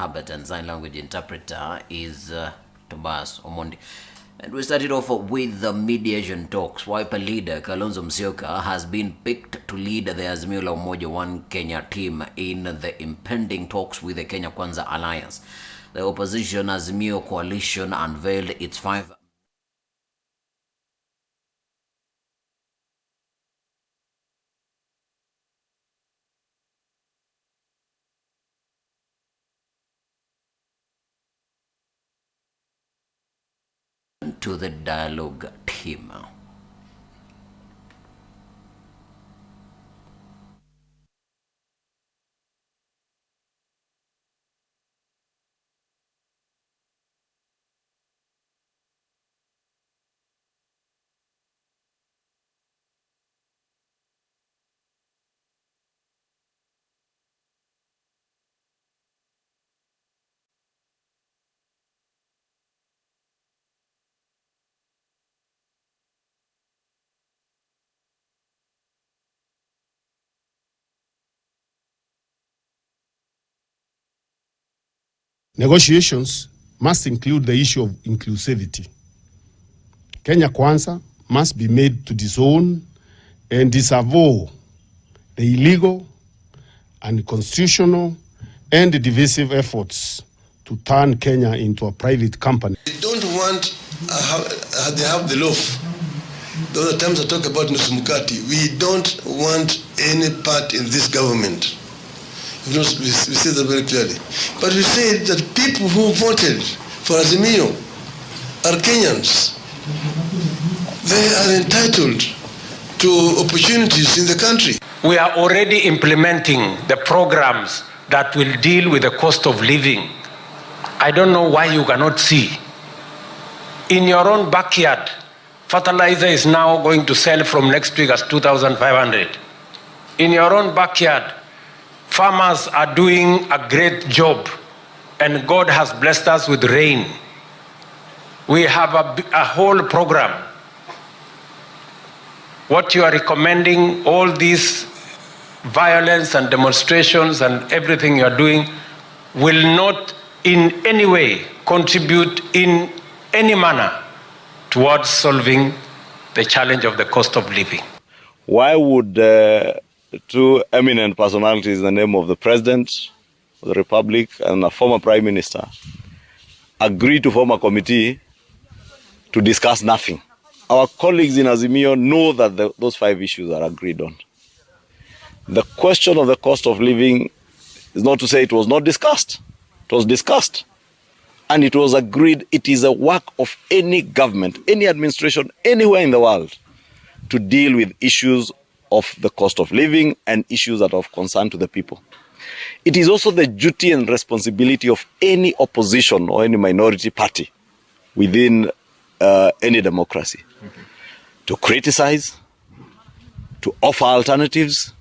Herbert, and sign language interpreter is Tobias Omondi. And we started off with the mediation talks. Wiper leader Kalonzo Musyoka has been picked to lead the Azimio la Umoja One Kenya team in the impending talks with the Kenya Kwanza Alliance. The opposition Azimio coalition unveiled its 5 to the dialogue team. Negotiations must include the issue of inclusivity. Kenya Kwanza must be made to disown and disavow the illegal, unconstitutional, and divisive efforts to turn Kenya into a private company. We don't want they have the loaf. Those are times I talk about Nusumukati. We don't want any part in this government. We say that very clearly. But we say that people who voted for Azimio are Kenyans. They are entitled to opportunities in the country. We are already implementing the programs that will deal with the cost of living. I don't know why you cannot see. In your own backyard, fertilizer is now going to sell from next week as 2,500. In your own backyard, farmers are doing a great job, and God has blessed us with rain. We have a whole program. What you are recommending, all these violence and demonstrations and everything you are doing, will not in any way contribute in any manner towards solving the challenge of the cost of living. Why would two eminent personalities in the name of the President of the Republic and a former Prime Minister agree to form a committee to discuss nothing? Our colleagues in Azimio know that those 5 issues are agreed on. The question of the cost of living is not to say it was not discussed. It was discussed. And it was agreed it is a work of any government, any administration, anywhere in the world to deal with issues of the cost of living and issues that are of concern to the people. It is also the duty and responsibility of any opposition or any minority party within any democracy to criticize, to offer alternatives,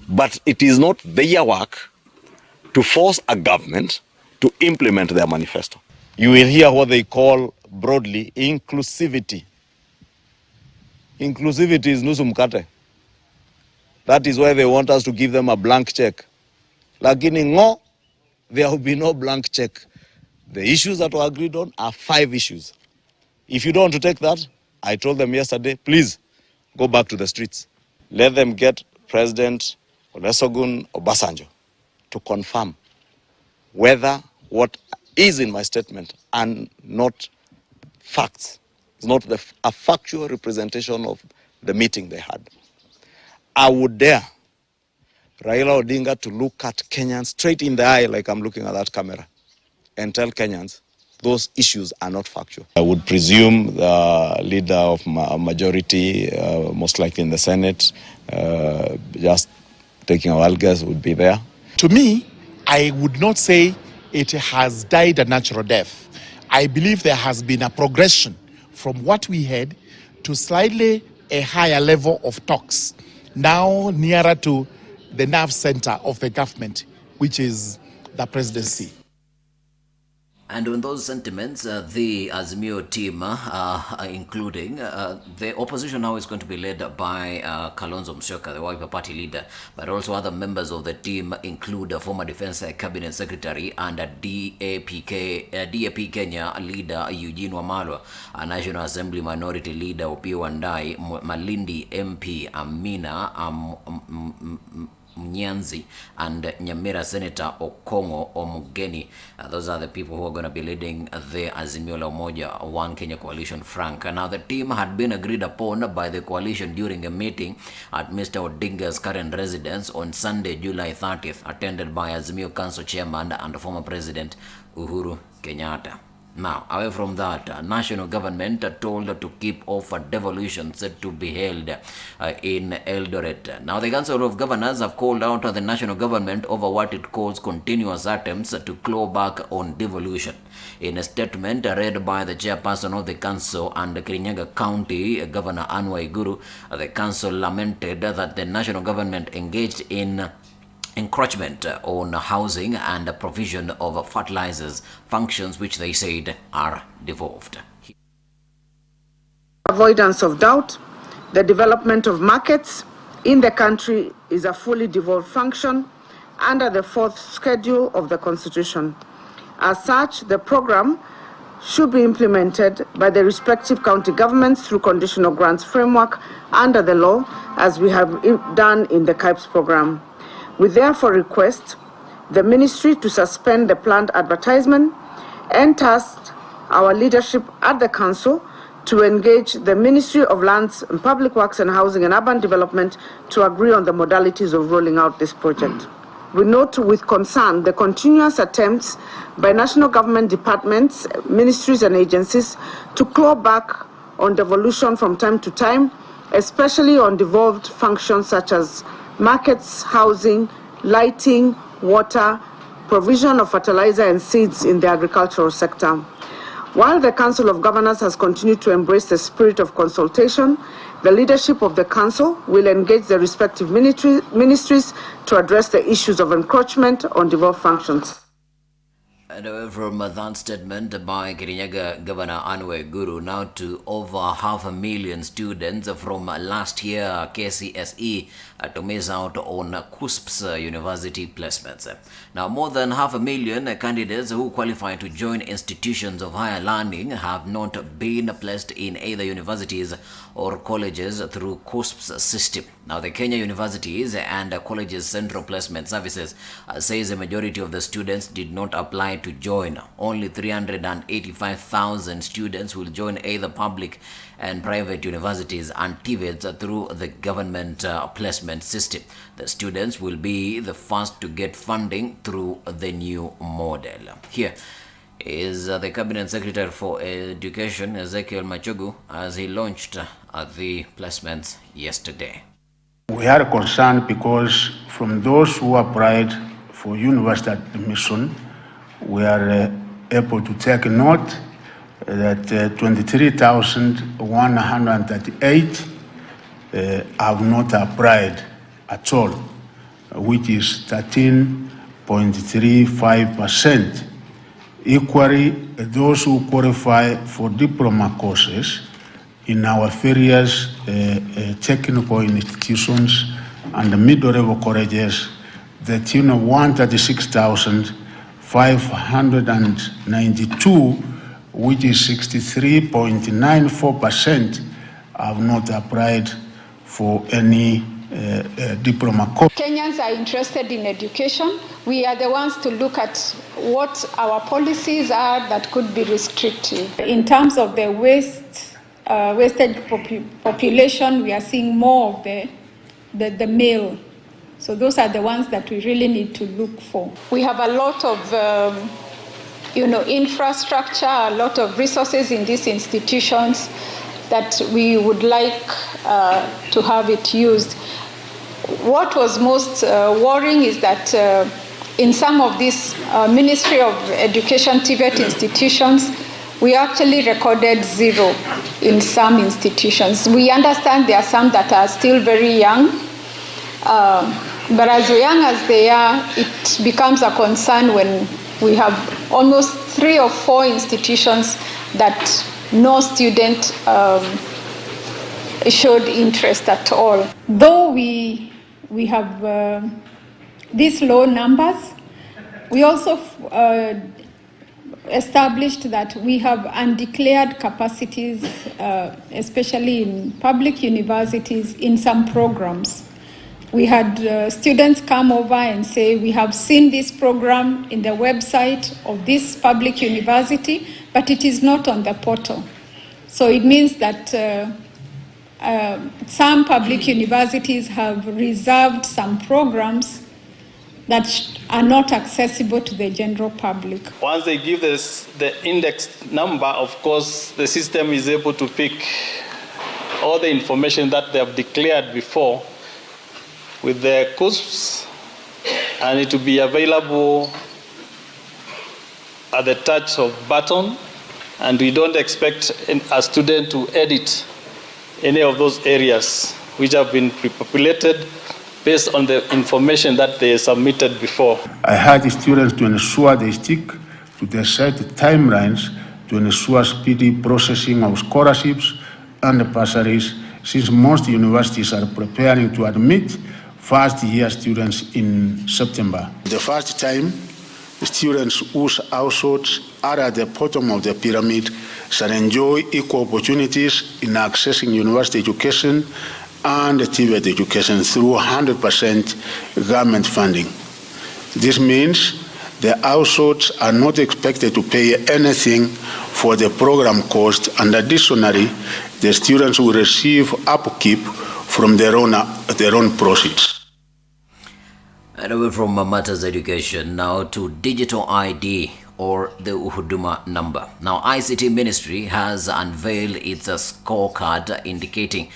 but it is not their work to force a government to implement their manifesto. You will hear what they call broadly inclusivity. Inclusivity is nusu mkate. That is why they want us to give them a blank check. Lakini ngo, there will be no blank check. The issues that were agreed on are 5 issues. If you don't want to take that, I told them yesterday, please go back to the streets. Let them get President Olusegun Obasanjo to confirm whether what is in my statement and not facts, it's not a factual representation of the meeting they had. I would dare Raila Odinga to look at Kenyans straight in the eye like I'm looking at that camera and tell Kenyans those issues are not factual. I would presume the leader of a majority, most likely in the Senate, just taking a wild guess, would be there. To me, I would not say it has died a natural death. I believe there has been a progression from what we had to slightly a higher level of talks, now nearer to the nerve center of the government, which is the presidency. And on those sentiments, the Azimio team, including the opposition now is going to be led by Kalonzo Musyoka, the Wiper Party leader, but also other members of the team include former Defense Cabinet Secretary and DAP Kenya leader Eugene Wamalwa, a National Assembly Minority Leader Opiyo Wandayi, Malindi MP Amina Mnyanzi, and Nyamira Senator Okongo Omugeni. Those are the people who are going to be leading the Azimio la Umoja One Kenya Coalition Frank. Now, the team had been agreed upon by the coalition during a meeting at Mr. Odinga's current residence on Sunday, July 30th, attended by Azimio Council Chairman and former President Uhuru Kenyatta. Now, away from that, national government told to keep off devolution set to be held in Eldoret. Now, the Council of Governors have called out the national government over what it calls continuous attempts to claw back on devolution. In a statement read by the chairperson of the council and Kirinyaga County, Governor Anne Waiguru, the council lamented that the national government engaged in encroachment on housing and provision of fertilizers, functions which they said are devolved. Avoidance of doubt, the development of markets in the country is a fully devolved function under the 4th schedule of the Constitution. As such, the program should be implemented by the respective county governments through conditional grants framework under the law, as we have done in the KIPES program. We therefore request the ministry to suspend the planned advertisement and task our leadership at the council to engage the Ministry of Lands and Public Works and Housing and Urban Development to agree on the modalities of rolling out this project. We note with concern the continuous attempts by national government departments, ministries and agencies to claw back on devolution from time to time, especially on devolved functions such as markets, housing, lighting, water, provision of fertilizer and seeds in the agricultural sector. While the Council of Governors has continued to embrace the spirit of consultation, the leadership of the Council will engage the respective ministries to address the issues of encroachment on devolved functions. And away from that statement by Kirinyaga Governor Anne Waiguru, now to over 500,000 students from last year KCSE to miss out on KUSP's university placements. Now, more than 500,000 candidates who qualify to join institutions of higher learning have not been placed in either universities or colleges through KUSP's system. Now, the Kenya Universities and Colleges Central Placement Services says the majority of the students did not apply to join. Only 385,000 students will join either public and private universities and TVETs through the government placement system. The students will be the first to get funding through the new model. Here is the Cabinet Secretary for Education, Ezekiel Machogu, as he launched the placements yesterday. We are concerned because from those who applied for university admission, we are able to take note that 23,138 have not applied at all, which is 13.35%. Equally, those who qualify for diploma courses in our various technical institutions and middle-level colleges, the tune of 136,592, which is 63.94%, have not applied for any diploma course. Kenyans are interested in education. We are the ones to look at what our policies are that could be restrictive. In terms of the wasted population, we are seeing more of the male. So those are the ones that we really need to look for. We have a lot of infrastructure, a lot of resources in these institutions that we would like to have it used. What was most worrying is that in some of these Ministry of Education TVET institutions, we actually recorded 0 in some institutions. We understand there are some that are still very young, but as young as they are, it becomes a concern when we have almost 3 or 4 institutions that no student showed interest at all. Though we have these low numbers, we also established that we have undeclared capacities, especially in public universities, in some programs. We had students come over and say, we have seen this program in the website of this public university, but it is not on the portal. So it means that some public universities have reserved some programs that are not accessible to the general public. Once they give us the index number, of course, the system is able to pick all the information that they have declared before with their CUSPs, and it will be available at the touch of button, and we don't expect a student to edit any of those areas which have been pre-populated based on the information that they submitted before. I had students to ensure they stick to the set timelines to ensure speedy processing of scholarships and bursaries, since most universities are preparing to admit first-year students in September. The first time, students whose households are at the bottom of the pyramid shall enjoy equal opportunities in accessing university education and TVET education through 100% government funding. This means the households are not expected to pay anything for the program cost, and additionally, the students will receive upkeep from their own proceeds. And away from matters education, now to digital ID, or the Huduma number. Now, ICT Ministry has unveiled its scorecard indicating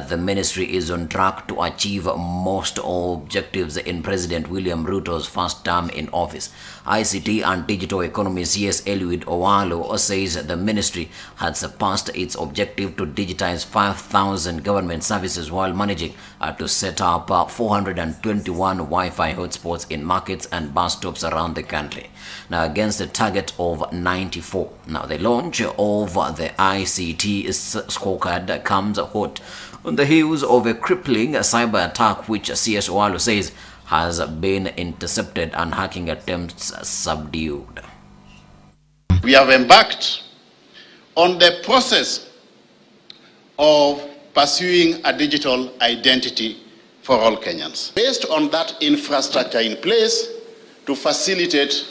the ministry is on track to achieve most objectives in President William Ruto's first term in office. ICT and Digital Economy CS Eliud Owalo says the ministry had surpassed its objective to digitize 5,000 government services while managing to set up 421 Wi-Fi hotspots in markets and bus stops around the country. Now, against a target of 94. Now, the launch of the ICT scorecard comes hot on the heels of a crippling cyber attack which CS Owalo says has been intercepted and hacking attempts subdued. We have embarked on the process of pursuing a digital identity for all Kenyans. Based on that infrastructure in place to facilitate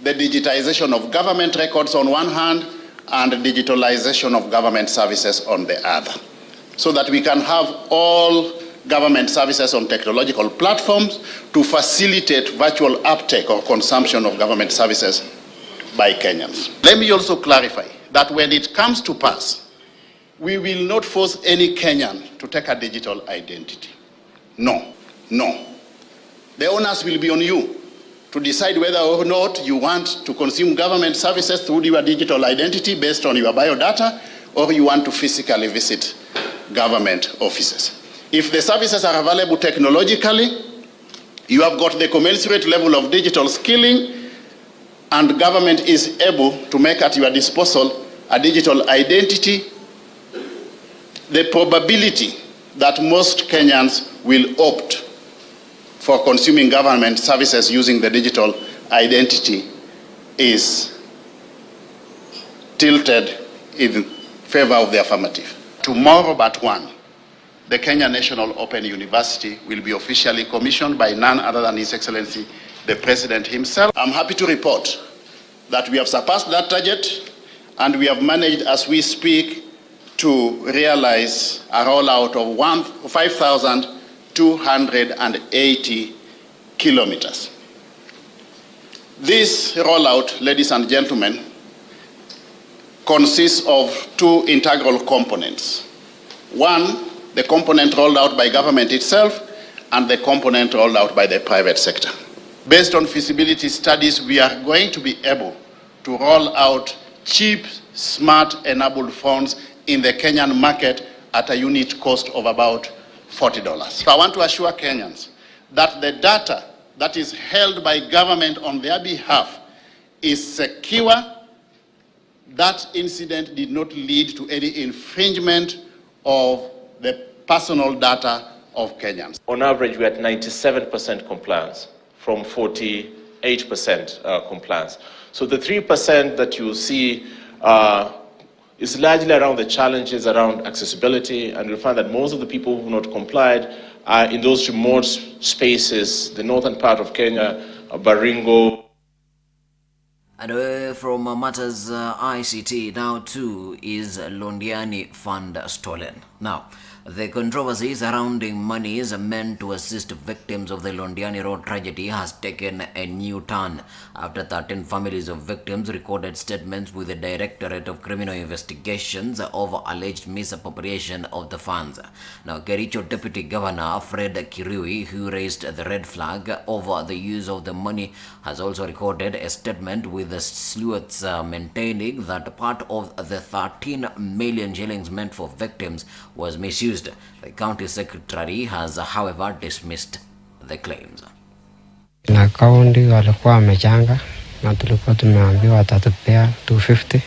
the digitization of government records on one hand and the digitalization of government services on the other, so that we can have all government services on technological platforms to facilitate virtual uptake or consumption of government services by Kenyans. Let me also clarify that when it comes to pass, we will not force any Kenyan to take a digital identity. No. The onus will be on you to decide whether or not you want to consume government services through your digital identity based on your biodata, or you want to physically visit government offices. If the services are available technologically, you have got the commensurate level of digital skilling, and government is able to make at your disposal a digital identity, the probability that most Kenyans will opt for consuming government services using the digital identity is tilted in favor of the affirmative. Tomorrow but one, the Kenya National Open University will be officially commissioned by none other than His Excellency, the President himself. I'm happy to report that we have surpassed that target, and we have managed, as we speak, to realize a rollout of 5,280 kilometers. This rollout, ladies and gentlemen, consists of two integral components. One, the component rolled out by government itself, and the component rolled out by the private sector. Based on feasibility studies, we are going to be able to roll out cheap, smart-enabled phones in the Kenyan market at a unit cost of about $40. So I want to assure Kenyans that the data that is held by government on their behalf is secure. That incident did not lead to any infringement of the personal data of Kenyans. On average, we're at 97% compliance from 48% compliance. So the 3% that you see is largely around the challenges around accessibility, and you'll find that most of the people who have not complied are in those remote spaces, the northern part of Kenya, Baringo. And away from matters ICT, now too is Londiani Fund stolen. Now, the controversy surrounding monies meant to assist victims of the Londiani Road tragedy has taken a new turn after 13 families of victims recorded statements with the Directorate of Criminal Investigations over alleged misappropriation of the funds. Now, Kericho Deputy Governor Fred Kirui, who raised the red flag over the use of the money, has also recorded a statement with the sleuths maintaining that part of the 13 million shillings meant for victims was misused. The county secretary has, however, dismissed the claims. Na kaunti walikuwa wamechanga na tulikuwa tumeambiwa watatupea 250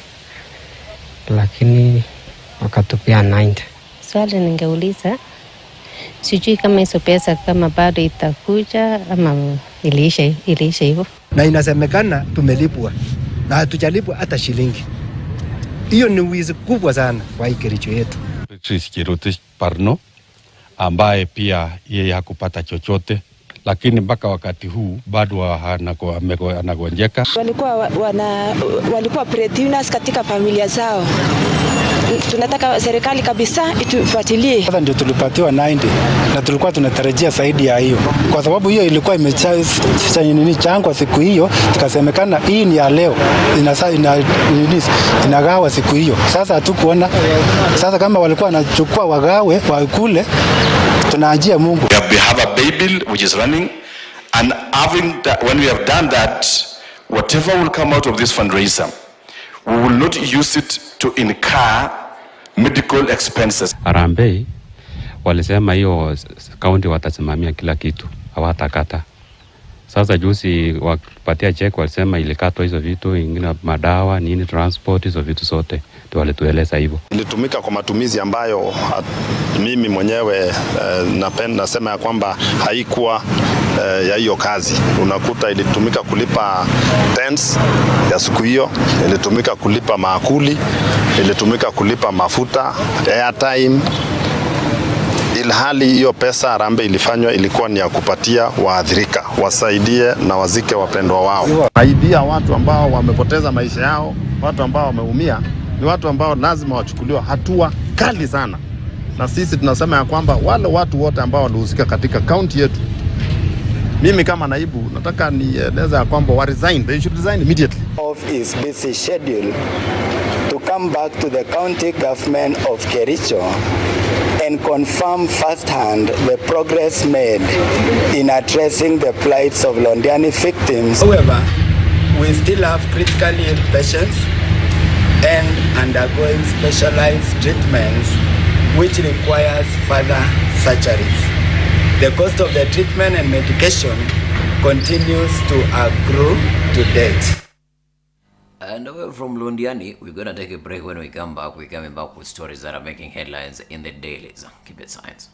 lakini wakatupea 90. Swali ningeuliza, sijui kama hizo pesa kama bado itakuja ama iliisha hivyo. Na inasemekana tumelipwa na hatujalipwa hata shilingi. Hiyo ni wizi kubwa sana kwa Kericho yetu. Kiroti Parno ambaye pia yeye hakupata chochote, lakini mpaka wakati huu bado anagonjeka. Walikuwa breadwinners katika familia zao. Tunataka serikali kabisa itufuatilie. Sasa ndio tulipatiwa 90 na tulikuwa tunatarajia zaidi ya hiyo. Kwa sababu hiyo ilikuwa imechangwa siku hiyo, tukasemekana hii ni ya leo. Inagawa siku hiyo. Sasa hatukuona. Sasa kama walikuwa wanachukua wagawe wakule, tunaajia Mungu. We have a bill which is running, and when we have done that, whatever will come out of this fundraiser, we will not use it to incur medical expenses. Harambee walisema hiyo kaunti watasimamia kila kitu, hawatakata. Sasa juzi wakipatia check walisema ilikatwa hizo vitu, ingine madawa, nini, transport, hizo vitu zote. Ndio walitueleza hivyo. Ilitumika kwa matumizi ambayo mimi mwenyewe nasema ya kwamba haikuwa ya hiyo kazi. Unakuta ilitumika kulipa tents ya siku hiyo, ilitumika kulipa maakuli, ilitumika kulipa mafuta, airtime. Ilhali hiyo pesa harambee ilifanywa ilikuwa ni ya kupatia waathirika, wasaidie na wazike wapendwa wao. Saidia watu ambao wamepoteza maisha yao, watu ambao wameumia, ni watu ambao lazima wachukuliwe hatua kali sana. Na sisi tunasema ya kwamba wale watu wote ambao walihusika katika kaunti yetu, mimi kama naibu nataka nieleza ya kwamba wa resign, they should resign immediately. Of his busy schedule to come back to the county government of Kericho and confirm firsthand the progress made in addressing the plights of Londiani victims. However, we still have critically ill patients and undergoing specialized treatments which requires further surgeries. The cost of the treatment and medication continues to accrue to date. And away from Londiani, we're going to take a break. When we come back, we're coming back with stories that are making headlines in the dailies. Keep it science.